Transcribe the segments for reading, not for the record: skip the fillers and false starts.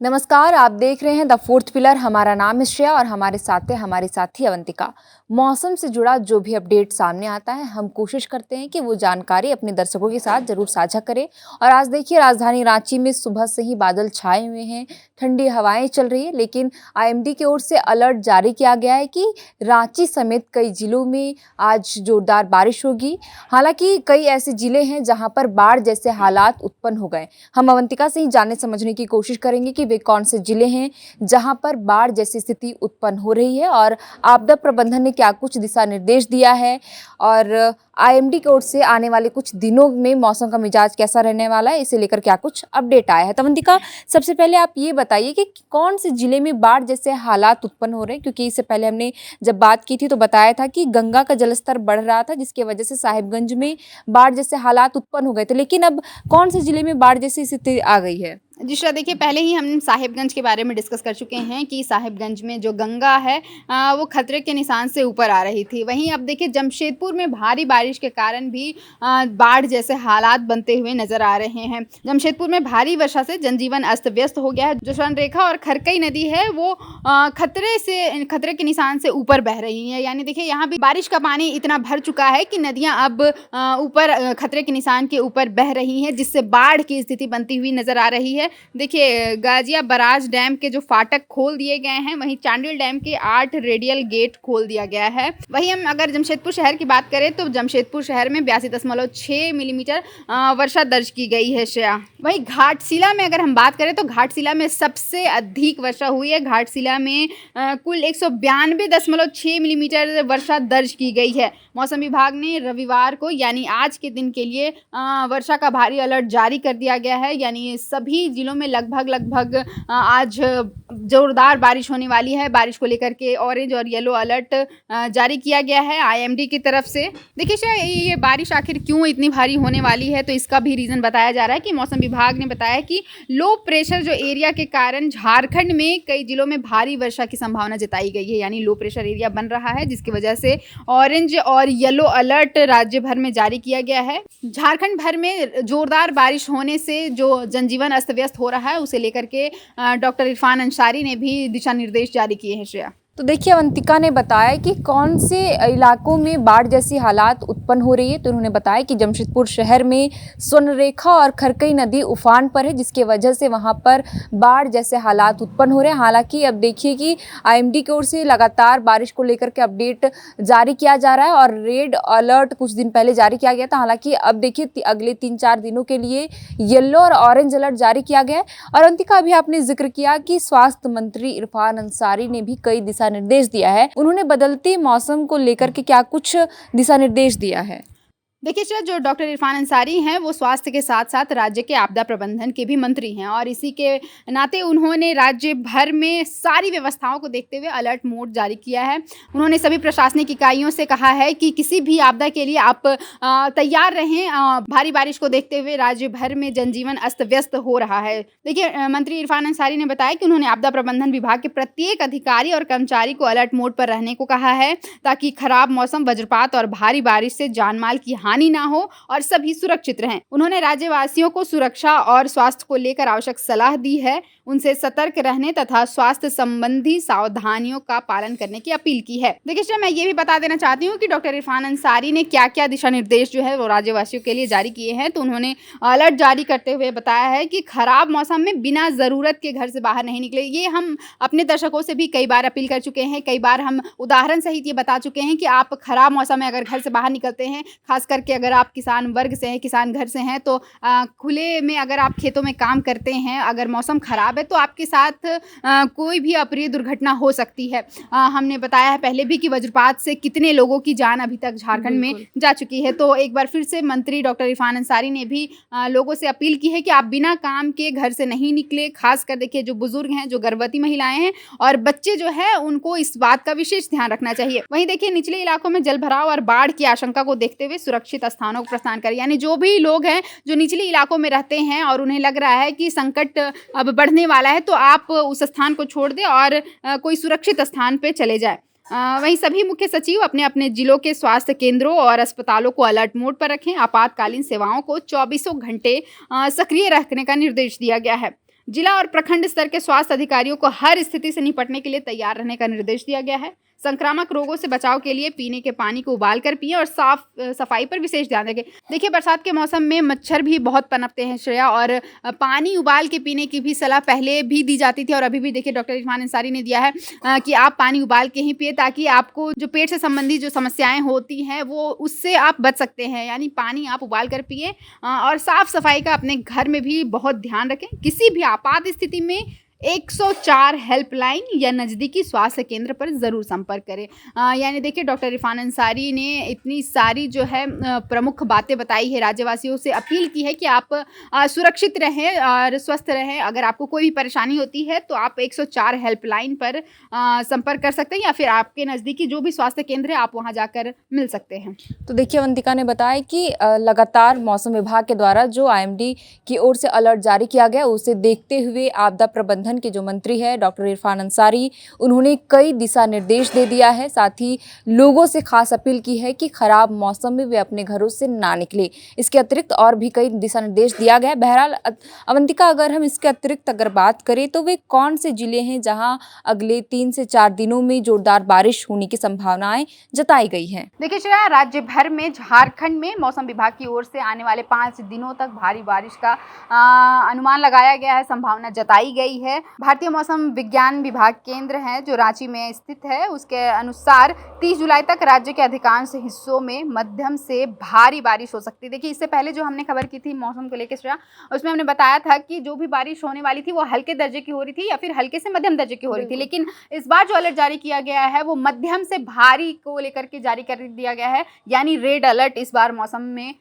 नमस्कार, आप देख रहे हैं द फोर्थ पिलर। हमारा नाम है श्रेया और हमारे साथ है हमारे साथी अवंतिका। मौसम से जुड़ा जो भी अपडेट सामने आता है हम कोशिश करते हैं कि वो जानकारी अपने दर्शकों के साथ जरूर साझा करें। और आज देखिए, राजधानी रांची में सुबह से ही बादल छाए हुए हैं, ठंडी हवाएं चल रही है, लेकिन आईएमडी की ओर से अलर्ट जारी किया गया है कि रांची समेत कई जिलों में आज जोरदार बारिश होगी। हालांकि कई ऐसे जिले हैं जहां पर बाढ़ जैसे हालात उत्पन्न हो गए। हम अवंतिका से ही जानने समझने की कोशिश करेंगे कि वे कौन से जिले हैं जहां पर बाढ़ जैसी स्थिति उत्पन्न हो रही है और आपदा प्रबंधन ने क्या कुछ दिशा निर्देश दिया है, और आईएमडी की ओर से आने वाले कुछ दिनों में मौसम का मिजाज कैसा रहने वाला है, इसे लेकर क्या कुछ अपडेट आया है। तो अवंतिका, सबसे पहले आप ये बताइए कि कौन से जिले में बाढ़ जैसे हालात उत्पन्न हो रहे हैं, क्योंकि इससे पहले हमने जब बात की थी तो बताया था कि गंगा का जलस्तर बढ़ रहा था जिसकी वजह से साहिबगंज में बाढ़ जैसे हालात उत्पन्न हो गए थे, लेकिन अब कौन से जिले में बाढ़ जैसी स्थिति आ गई है? जी श्रेया, देखिए पहले ही हम साहिबगंज के बारे में डिस्कस कर चुके हैं कि साहिबगंज में जो गंगा है वो खतरे के निशान से ऊपर आ रही थी। वहीं अब देखिए जमशेदपुर में भारी बारिश के कारण भी बाढ़ जैसे हालात बनते हुए नजर आ रहे हैं। जमशेदपुर में भारी वर्षा से जनजीवन अस्त व्यस्त हो गया है। जो स्वर्णरेखा और खरकई नदी है वो खतरे के निशान से ऊपर बह रही है। यानी देखिए यहाँ भी बारिश का पानी इतना भर चुका है कि नदियाँ अब ऊपर खतरे के निशान के ऊपर बह रही हैं, जिससे बाढ़ की स्थिति बनती हुई नजर आ रही है। देखिए गाजिया बराज डैम के जो फाटक खोल दिए गए हैं, वहीं चांडिल डैम के 8 रेडियल गेट खोल दिया गया है। वहीं हम अगर जमशेदपुर शहर की बात करें तो जमशेदपुर शहर में 82.6 मिलीमीटर वर्षा दर्ज की गई है श्रेया। वहीं घाटशिला में अगर हम बात करें तो घाटशिला में सबसे अधिक वर्षा हुई है। घाटशिला में कुल 192.6 मिलीमीटर वर्षा दर्ज की गई है। मौसम विभाग ने रविवार को यानी आज के दिन के लिए वर्षा का भारी अलर्ट जारी कर दिया गया है। यानी सभी जिलों में लगभग आज जोरदार बारिश होने वाली है। बारिश को लेकर के ऑरेंज और येलो अलर्ट जारी किया गया है आईएमडी की तरफ से। देखिए शायद ये बारिश आखिर क्यों इतनी भारी होने वाली है, तो इसका भी रीज़न बताया जा रहा है कि मौसम विभाग ने बताया कि लो प्रेशर जो एरिया के कारण झारखंड में कई जिलों में भारी वर्षा की संभावना जताई गई है। यानी लो प्रेशर एरिया बन रहा है, जिसकी वजह से ऑरेंज और येलो अलर्ट राज्य भर में जारी किया गया है। झारखंड भर में जोरदार बारिश होने से जो जनजीवन अस्त व्यस्त हो रहा है, उसे लेकर के डॉक्टर इरफान अंसारी ने भी दिशा निर्देश जारी किए हैं श्रेया। तो देखिए, अवंतिका ने बताया कि कौन से इलाकों में बाढ़ जैसी हालात उत्पन्न हो रही है। तो उन्होंने बताया कि जमशेदपुर शहर में स्वर्णरेखा और खरकई नदी उफान पर है, जिसके वजह से वहां पर बाढ़ जैसे हालात उत्पन्न हो रहे हैं। हालांकि अब देखिए कि आईएमडी की ओर से लगातार बारिश को लेकर के अपडेट जारी किया जा रहा है और रेड अलर्ट कुछ दिन पहले जारी किया गया था। हालांकि अब देखिए अगले 3-4 दिनों के लिए येलो और ऑरेंज अलर्ट जारी किया गया है। और अवंतिका, अभी आपने जिक्र किया कि स्वास्थ्य मंत्री इरफान अंसारी ने भी कई दिशा निर्देश दिया है। उन्होंने बदलते मौसम को लेकर के क्या कुछ दिशा निर्देश दिया है? देखिए सर, जो डॉक्टर इरफान अंसारी हैं वो स्वास्थ्य के साथ साथ राज्य के आपदा प्रबंधन के भी मंत्री हैं और इसी के नाते उन्होंने राज्य भर में सारी व्यवस्थाओं को देखते हुए अलर्ट मोड जारी किया है। उन्होंने सभी प्रशासनिक इकाइयों से कहा है कि किसी भी आपदा के लिए आप तैयार रहें। भारी बारिश को देखते हुए राज्य भर में जनजीवन अस्त व्यस्त हो रहा है। देखिए मंत्री इरफान अंसारी ने बताया कि उन्होंने आपदा प्रबंधन विभाग के प्रत्येक अधिकारी और कर्मचारी को अलर्ट मोड पर रहने को कहा है, ताकि खराब मौसम, वज्रपात और भारी बारिश से जानमाल की हानि ना हो और सभी सुरक्षित रहें। उन्होंने राज्यवासियों को सुरक्षा और स्वास्थ्य को लेकर आवश्यक सलाह दी है। उनसे सतर्क रहने तथा स्वास्थ्य संबंधी सावधानियों का पालन करने की अपील की है। देखिए मैं ये भी बता देना चाहती हूँ कि डॉक्टर इरफान अंसारी ने क्या क्या दिशा निर्देश जो है वो राज्यवासियों के लिए जारी किए हैं। तो उन्होंने अलर्ट जारी करते हुए बताया है कि खराब मौसम में बिना ज़रूरत के घर से बाहर नहीं निकले। ये हम अपने दर्शकों से भी कई बार अपील कर चुके हैं, कई बार हम उदाहरण सहित ये बता चुके हैं कि आप खराब मौसम में अगर घर से बाहर निकलते हैं, खास करके अगर आप किसान वर्ग से हैं, किसान घर से हैं, तो खुले में अगर आप खेतों में काम करते हैं, अगर मौसम खराब है तो आपके साथ कोई भी अप्रिय दुर्घटना हो सकती है। हमने बताया है पहले भी कि वज्रपात से कितने लोगों की जान अभी तक झारखंड में जा चुकी है। तो एक बार फिर से मंत्री डॉक्टर इरफान अंसारी ने भी लोगों से अपील की है कि आप बिना काम के घर से नहीं निकले। खासकर देखिए जो बुजुर्ग हैं, जो गर्भवती महिलाएं हैं और बच्चे जो है, उनको इस बात का विशेष ध्यान रखना चाहिए। वहीं देखिए निचले इलाकों में जलभराव और बाढ़ की आशंका को देखते हुए सुरक्षित स्थानों को प्रस्थान करें। यानी जो भी लोग हैं जो निचले इलाकों में रहते हैं और उन्हें लग रहा है कि संकट अब बढ़ने वाला है, तो आप उस स्थान को छोड़ दें और कोई सुरक्षित स्थान पर चले जाएं। वहीं सभी मुख्य सचिव अपने अपने जिलों के स्वास्थ्य केंद्रों और अस्पतालों को अलर्ट मोड पर रखें। आपातकालीन सेवाओं को 24 घंटे सक्रिय रखने का निर्देश दिया गया है। जिला और प्रखंड स्तर के स्वास्थ्य अधिकारियों को हर स्थिति से निपटने के लिए तैयार रहने का निर्देश दिया गया है। संक्रामक रोगों से बचाव के लिए पीने के पानी को उबाल कर पिएं और साफ सफाई पर विशेष ध्यान रखें। देखिए, बरसात के मौसम में मच्छर भी बहुत पनपते हैं श्रेया, और पानी उबाल के पीने की भी सलाह पहले भी दी जाती थी और अभी भी देखिए डॉक्टर इरफान अंसारी ने दिया है कि आप पानी उबाल के ही पिए, ताकि आपको जो पेट से संबंधित जो समस्याएं होती हैं वो उससे आप बच सकते हैं। यानी पानी आप उबाल कर पिए और साफ सफाई का अपने घर में भी बहुत ध्यान रखें। किसी भी आपात स्थिति में 104 हेल्पलाइन या नज़दीकी स्वास्थ्य केंद्र पर ज़रूर संपर्क करें। यानी देखिए, डॉक्टर इरफान अंसारी ने इतनी सारी जो है प्रमुख बातें बताई है, राज्यवासियों से अपील की है कि आप सुरक्षित रहें और स्वस्थ रहें। अगर आपको कोई भी परेशानी होती है तो आप 104 हेल्पलाइन पर संपर्क कर सकते हैं, या फिर आपके नज़दीकी जो भी स्वास्थ्य केंद्र है आप वहाँ जाकर मिल सकते हैं। तो देखिए, अवंतिका ने बताया कि लगातार मौसम विभाग के द्वारा जो आईएमडी की ओर से अलर्ट जारी किया गया, उसे देखते हुए आपदा प्रबंधन के जो मंत्री है डॉक्टर इरफान अंसारी, उन्होंने कई दिशा निर्देश दे दिया है। साथ ही लोगों से खास अपील की है कि खराब मौसम में वे अपने घरों से ना निकले। इसके अतिरिक्त और भी कई दिशा निर्देश दिया गया है। बहरहाल अवंतिका, अगर हम इसके अतिरिक्त अगर बात करें तो वे कौन से जिले हैं जहां अगले 3 से 4 दिनों में जोरदार बारिश होने की संभावनाएं जताई गई हैं? देखिए श्रेया, राज्य भर में झारखंड में मौसम विभाग की ओर से आने वाले 5 दिनों तक भारी बारिश का अनुमान लगाया गया है, संभावना जताई गई है। भारतीय मौसम विज्ञान विभाग केंद्र है जो रांची में स्थित है, उसके अनुसार 30 जुलाई तक राज्य के अधिकांश हिस्सों में मध्यम से भारी बारिश हो सकती है। देखिए, इससे पहले जो हमने खबर की थी मौसम को लेकर श्रेया, उसमें हमने बताया था कि जो भी बारिश होने वाली थी वो हल्के दर्जे की हो रही थी या फिर हल्के से मध्यम दर्जे की हो रही थी, लेकिन इस बार जो अलर्ट जारी किया गया है वो मध्यम से भारी को लेकर के जारी कर दिया गया है। यानी रेड अलर्ट इस बार मौसम में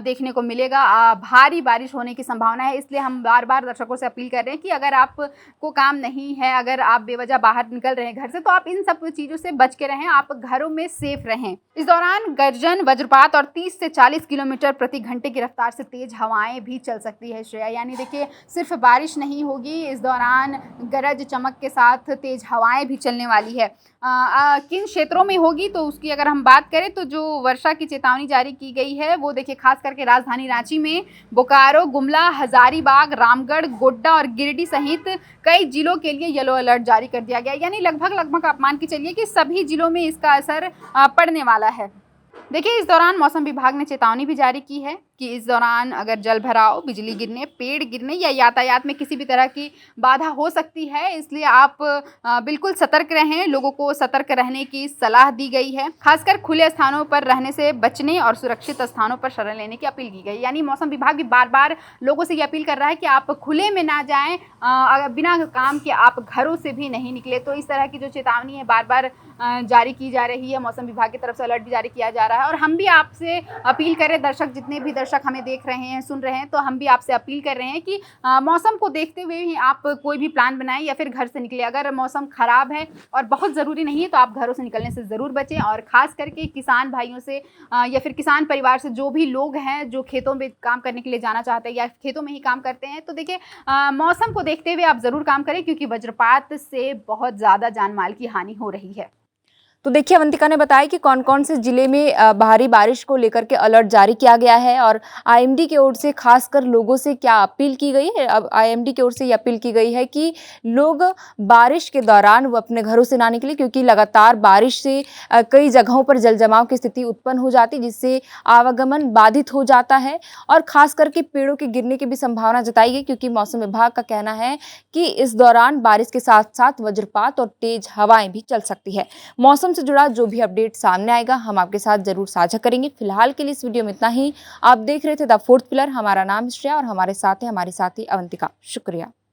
देखने को मिलेगा। भारी बारिश होने की संभावना है, इसलिए हम बार बार दर्शकों से अपील कर रहे हैं कि अगर आपको काम नहीं है, अगर आप बेवजह बाहर निकल रहे हैं घर से, तो आप इन सब चीज़ों से बच के रहें, आप घरों में सेफ रहें। इस दौरान गर्जन, वज्रपात और 30 से 40 किलोमीटर प्रति घंटे की रफ्तार से तेज हवाएं भी चल सकती है श्रेया। यानी देखिए, सिर्फ बारिश नहीं होगी, इस दौरान गरज चमक के साथ तेज हवाएं भी चलने वाली है। किन क्षेत्रों में होगी तो उसकी अगर हम बात करें तो जो वर्षा की चेतावनी जारी की गई है वो देखिए खास करके राजधानी रांची में, बोकारो, गुमला, हजारीबाग, रामगढ़, गोड्डा और गिरिडीह सहित कई जिलों के लिए येलो अलर्ट जारी कर दिया गया। यानी लगभग आप मान के चलिए कि सभी जिलों में इसका असर पड़ने वाला है। देखिए, इस दौरान मौसम विभाग ने चेतावनी भी जारी की है कि इस दौरान अगर जल भराव, बिजली गिरने, पेड़ गिरने या यातायात में किसी भी तरह की बाधा हो सकती है, इसलिए आप बिल्कुल सतर्क रहें। लोगों को सतर्क रहने की सलाह दी गई है। खासकर खुले स्थानों पर रहने से बचने और सुरक्षित स्थानों पर शरण लेने की अपील की गई। यानी मौसम विभाग भी बार बार लोगों से ये अपील कर रहा है कि आप खुले में ना जाएं, बिना काम के आप घरों से भी नहीं निकले। तो इस तरह की जो चेतावनी है बार बार जारी की जा रही है, मौसम विभाग की तरफ से अलर्ट भी जारी किया जा रहा है। और हम भी आपसे अपील कर रहे हैं, दर्शक जितने भी दर्शक हमें देख रहे हैं, सुन रहे हैं, तो हम भी आपसे अपील कर रहे हैं कि मौसम को देखते हुए ही आप कोई भी प्लान बनाएं या फिर घर से निकले। अगर मौसम खराब है और बहुत ज़रूरी नहीं है तो आप घरों से निकलने से ज़रूर बचें। और ख़ास करके किसान भाइयों से या फिर किसान परिवार से जो भी लोग हैं जो खेतों में काम करने के लिए जाना चाहते हैं या खेतों में ही काम करते हैं, तो देखिए मौसम को देखते हुए आप ज़रूर काम करें, क्योंकि वज्रपात से बहुत ज़्यादा जान माल की हानि हो रही है। तो देखिए, अवंतिका ने बताया कि कौन-कौन से जिले में भारी बारिश को लेकर के अलर्ट जारी किया गया है और आईएमडी की ओर से खासकर लोगों से क्या अपील की गई है। अब आईएमडी की ओर से ये अपील की गई है कि लोग बारिश के दौरान वो अपने घरों से ना निकलें, क्योंकि लगातार बारिश से कई जगहों पर जलजमाव की स्थिति उत्पन्न हो जाती है, जिससे आवागमन बाधित हो जाता है और खास करके पेड़ों के गिरने की भी संभावना जताई गई, क्योंकि मौसम विभाग का कहना है कि इस दौरान बारिश के साथ-साथ वज्रपात और तेज हवाएं भी चल सकती है। मौसम से जुड़ा जो भी अपडेट सामने आएगा हम आपके साथ जरूर साझा करेंगे। फिलहाल के लिए इस वीडियो में इतना ही। आप देख रहे थे द फोर्थ पिलर। हमारा नाम श्रेया और हमारे साथ है हमारी साथी अवंतिका। शुक्रिया।